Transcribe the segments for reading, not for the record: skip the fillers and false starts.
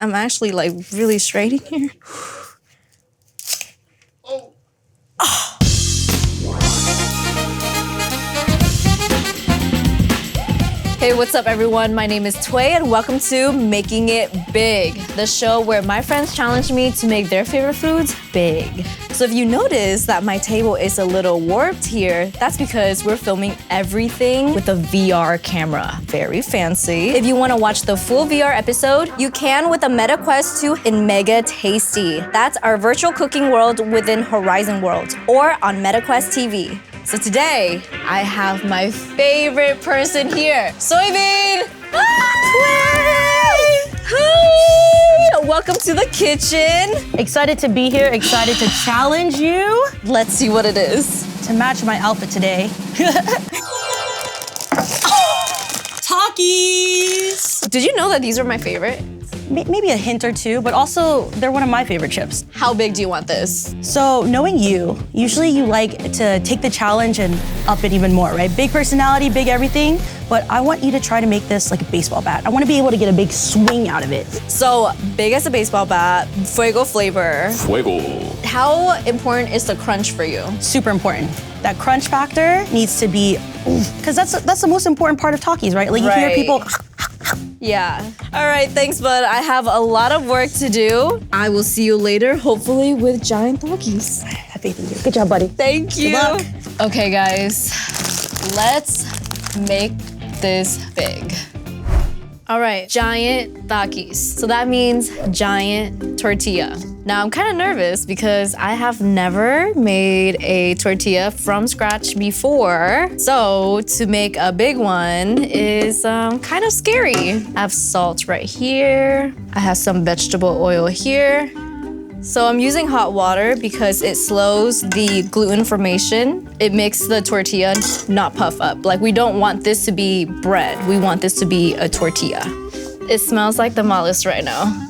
I'm actually like really straight in here. Oh. Hey, what's up everyone? My name is Tway and welcome to Making It Big, the show where my friends challenge me to make their favorite foods big. So if you notice that my table is a little warped here, that's because we're filming everything with a VR camera. Very fancy. If you want to watch the full VR episode, you can with a Meta Quest 2 in Mega Tasty. That's our virtual cooking world within Horizon World or on Meta Quest TV. So today, I have my favorite person here, Soybean! Hi! Welcome to the kitchen. Excited to be here, excited to challenge you. Let's see what it is. To match my outfit today. Takis! Did you know that these are my favorite? Maybe a hint or two, but also they're one of my favorite chips. How big do you want this? So knowing you, usually you like to take the challenge and up it even more, right? Big personality, big everything, but I want you to try to make this like a baseball bat. I want to be able to get a big swing out of it. So big as a baseball bat, Fuego flavor. Fuego. How important is the crunch for you? Super important. That crunch factor needs to be, because that's the most important part of Takis, right? Like you hear people. Yeah. All right, thanks, bud. I have a lot of work to do. I will see you later, hopefully with giant Takis. Have faith in you. Good job, buddy. Thank you. Good luck. Okay, guys, let's make this big. All right, giant Takis. So that means giant tortilla. Now I'm kind of nervous because I have never made a tortilla from scratch before. So to make a big one is kind of scary. I have salt right here. I have some vegetable oil here. So I'm using hot water because it slows the gluten formation. It makes the tortilla not puff up. Like we don't want this to be bread. We want this to be a tortilla. It smells like tamales right now.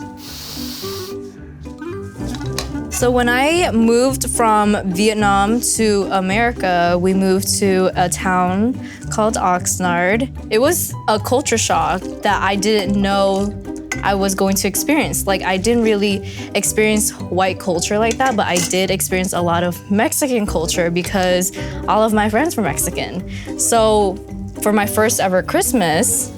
So when I moved from Vietnam to America, we moved to a town called Oxnard. It was a culture shock that I didn't know I was going to experience. Like I didn't really experience white culture like that, but I did experience a lot of Mexican culture because all of my friends were Mexican. So for my first ever Christmas,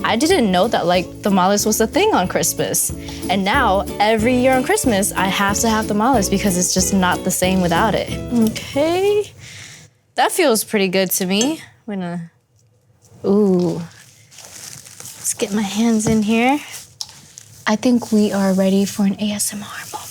I didn't know that like tamales was a thing on Christmas. And now every year on Christmas, I have to have tamales because it's just not the same without it. Okay, that feels pretty good to me. I'm gonna, let's get my hands in here. I think we are ready for an ASMR moment.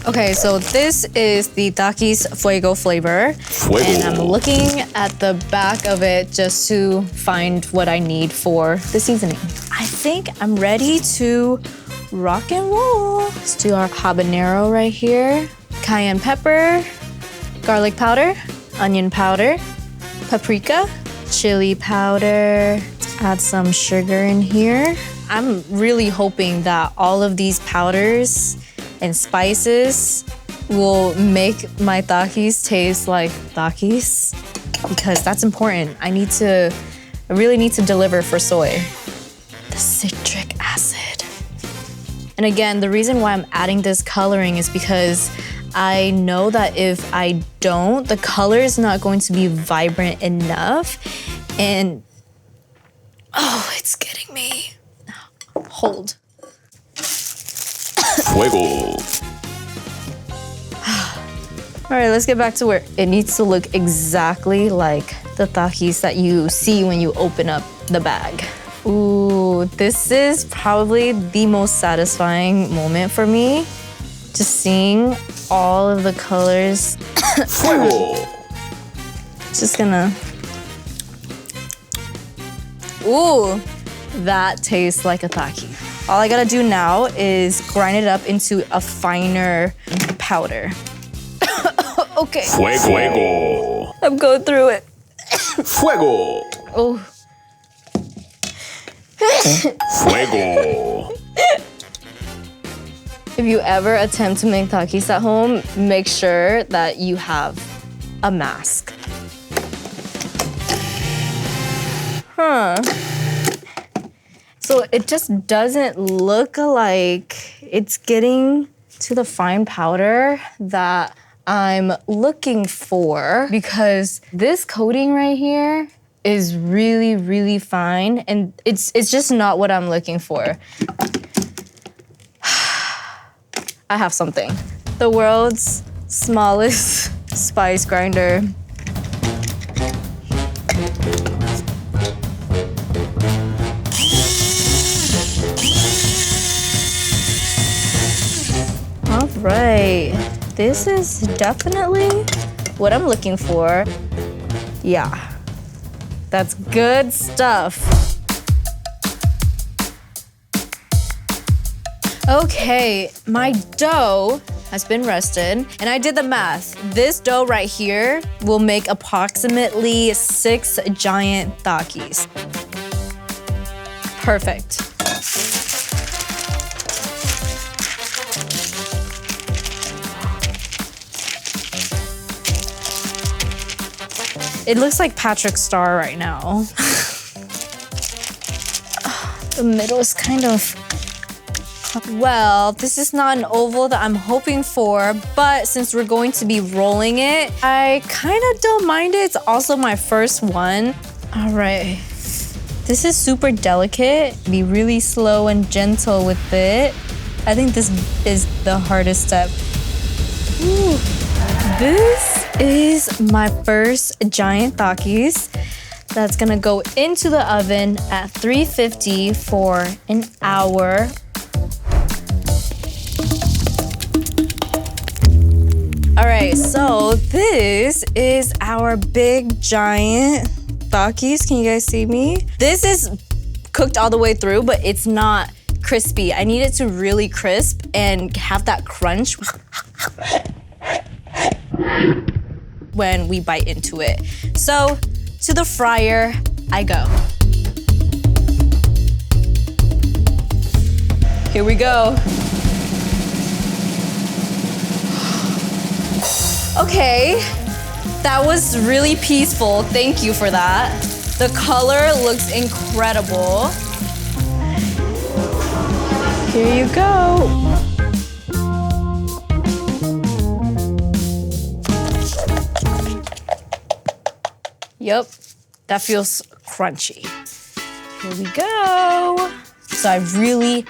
Okay, so this is the Takis Fuego flavor. Fuego. And I'm looking at the back of it just to find what I need for the seasoning. I think I'm ready to rock and roll. Let's do our habanero right here. Cayenne pepper, garlic powder, onion powder, paprika, chili powder. Add some sugar in here. I'm really hoping that all of these powders and spices will make my Takis taste like Takis because that's important. I really need to deliver for Soy. The citric acid. And again, the reason why I'm adding this coloring is because I know that if I don't, the color is not going to be vibrant enough. And, it's getting me. Hold. Fuego. All right, let's get back to where it needs to look exactly like the Takis that you see when you open up the bag. Ooh, this is probably the most satisfying moment for me. Just seeing all of the colors. Fuego. Just gonna. Ooh, that tastes like a Taki. All I gotta do now is grind it up into a finer powder. Okay. Fuego. I'm going through it. Fuego. Oh. Fuego. If you ever attempt to make Takis at home, make sure that you have a mask. So it just doesn't look like it's getting to the fine powder that I'm looking for, because this coating right here is really, really fine, and it's just not what I'm looking for. I have something. The world's smallest spice grinder. All right, this is definitely what I'm looking for. Yeah, that's good stuff. Okay, my dough has been rested, and I did the math. This dough right here will make approximately 6 giant Takis. Perfect. It looks like Patrick's star right now. The middle is kind of... Well, this is not an oval that I'm hoping for, but since we're going to be rolling it, I kind of don't mind it. It's also my first one. All right. This is super delicate. Be really slow and gentle with it. I think this is the hardest step. Ooh. This is my first giant Takis. That's gonna go into the oven at 350 for an hour. All right, so this is our big giant Takis. Can you guys see me? This is cooked all the way through, but it's not crispy. I need it to really crisp and have that crunch when we bite into it. So to the fryer I go. Here we go. Okay, that was really peaceful. Thank you for that. The color looks incredible. Here you go. Yep, that feels crunchy. Here we go. So I really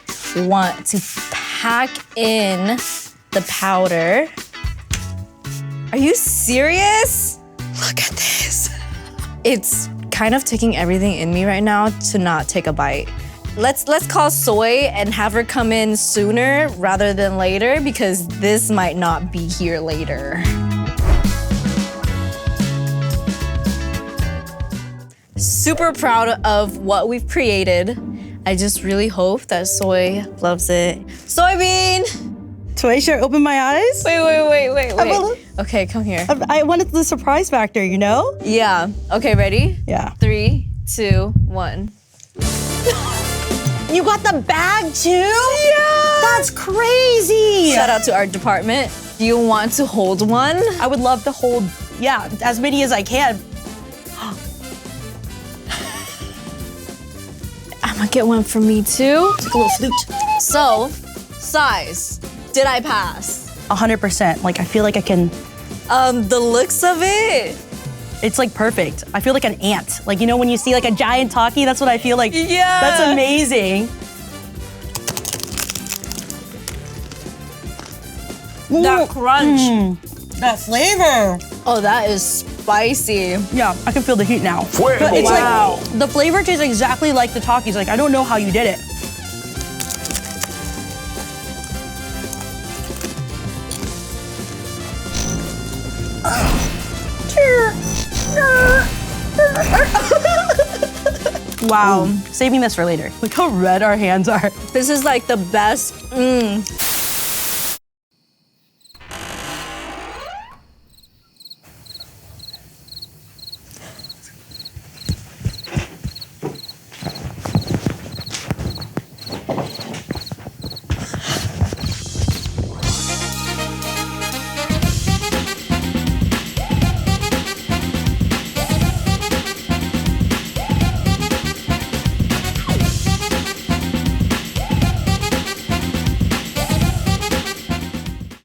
want to pack in the powder. Are you serious? Look at this. It's kind of taking everything in me right now to not take a bite. Let's call Soy and have her come in sooner rather than later, because this might not be here later. Super proud of what we've created. I just really hope that Soy loves it. Soybean! Toy, should I open my eyes? Wait. Okay, come here. I wanted the surprise factor, you know? Yeah. Okay, ready? Yeah. 3, 2, 1. You got the bag too? Yeah! That's crazy! Shout out to our department. Do you want to hold one? I would love to hold, yeah, as many as I can. I'm gonna get one for me too. Take a little flute. So, size. Did I pass? 100%. Like, I feel like I can. The looks of it. It's like perfect. I feel like an ant. Like, you know, when you see like a giant Taki, that's what I feel like. Yeah. That's amazing. That crunch. That flavor. Oh, that is spicy. Yeah, I can feel the heat now. Fuego. But it's Wow. like, the flavor tastes exactly like the Takis. Like, I don't know how you did it. Wow. Saving this for later. Look how red our hands are. This is like the best.